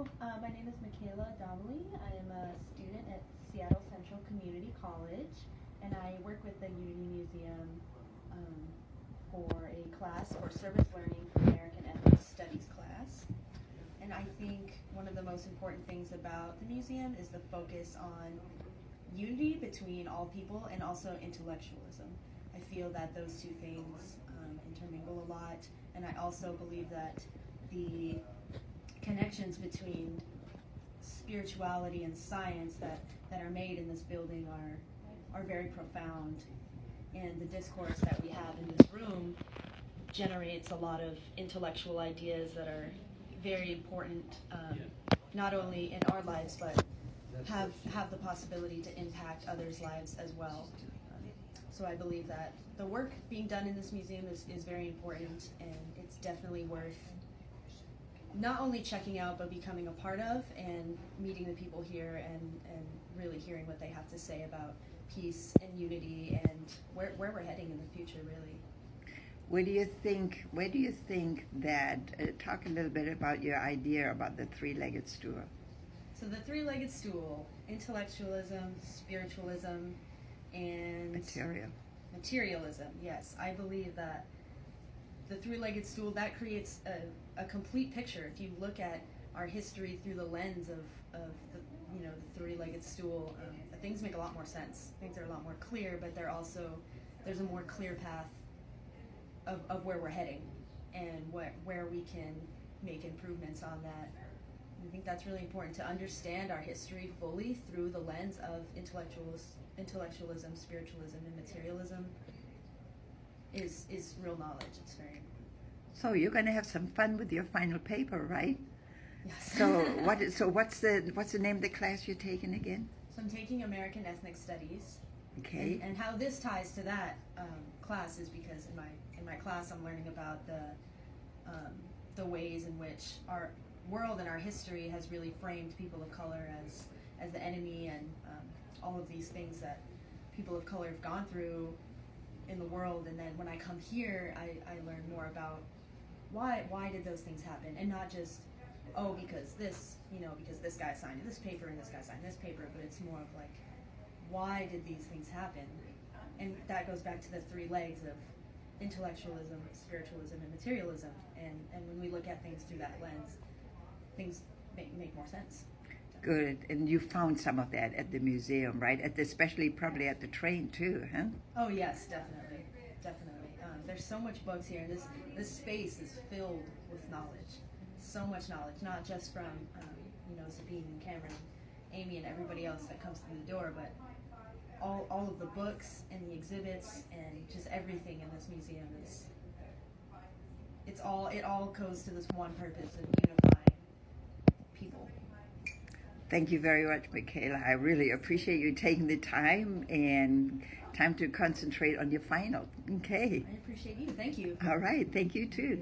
My name is Mikaela. I am a student at Seattle Central Community College, and I work with the Unity Museum for a class for service learning for American Ethnic Studies class. And I think one of the most important things about the museum is the focus on unity between all people and also intellectualism. I feel that those two things intermingle a lot, and I also believe that the connections between spirituality and science that are made in this building are very profound, and the discourse that we have in this room generates a lot of intellectual ideas that are very important, not only in our lives but have the possibility to impact others' lives as well. So I believe that the work being done in this museum is very important, and it's definitely worth not only checking out but becoming a part of, and meeting the people here and really hearing what they have to say about peace and unity and where we're heading in the future, really. Where do you think that, talk a little bit about your idea about the three-legged stool. So the three-legged stool: intellectualism, spiritualism, and materialism. Yes, I believe that the three-legged stool, that creates a complete picture. If you look at our history through the lens of the three-legged stool, things make a lot more sense. Things are a lot more clear, but there's a more clear path of where we're heading and where we can make improvements on that. I think that's really important, to understand our history fully through the lens of intellectualism, spiritualism, and materialism is real knowledge. It's very important. So you're going to have some fun with your final paper, right? Yes. So what's the name of the class you're taking again? So I'm taking American Ethnic Studies. Okay. And how this ties to that class is because in my class I'm learning about the ways in which our world and our history has really framed people of color as the enemy, and all of these things that people of color have gone through in the world. And then when I come here, I learn more about why did those things happen, and not just because this guy signed this paper and this guy signed this paper, but it's more of like, why did these things happen? And that goes back to the three legs of intellectualism, spiritualism, and materialism. And when we look at things through that lens, things make more sense. Good. And you found some of that at the museum, right? Especially probably at the train too, huh? Oh yes, definitely. There's so much books here, and this space is filled with knowledge. So much knowledge, not just from Sabine and Cameron, Amy, and everybody else that comes through the door, but all of the books and the exhibits and just everything in this museum it all goes to this one purpose of unifying people. Thank you very much, Mikaela. I really appreciate you taking the time to concentrate on your final. Okay. I appreciate you. Thank you. All right. Thank you too.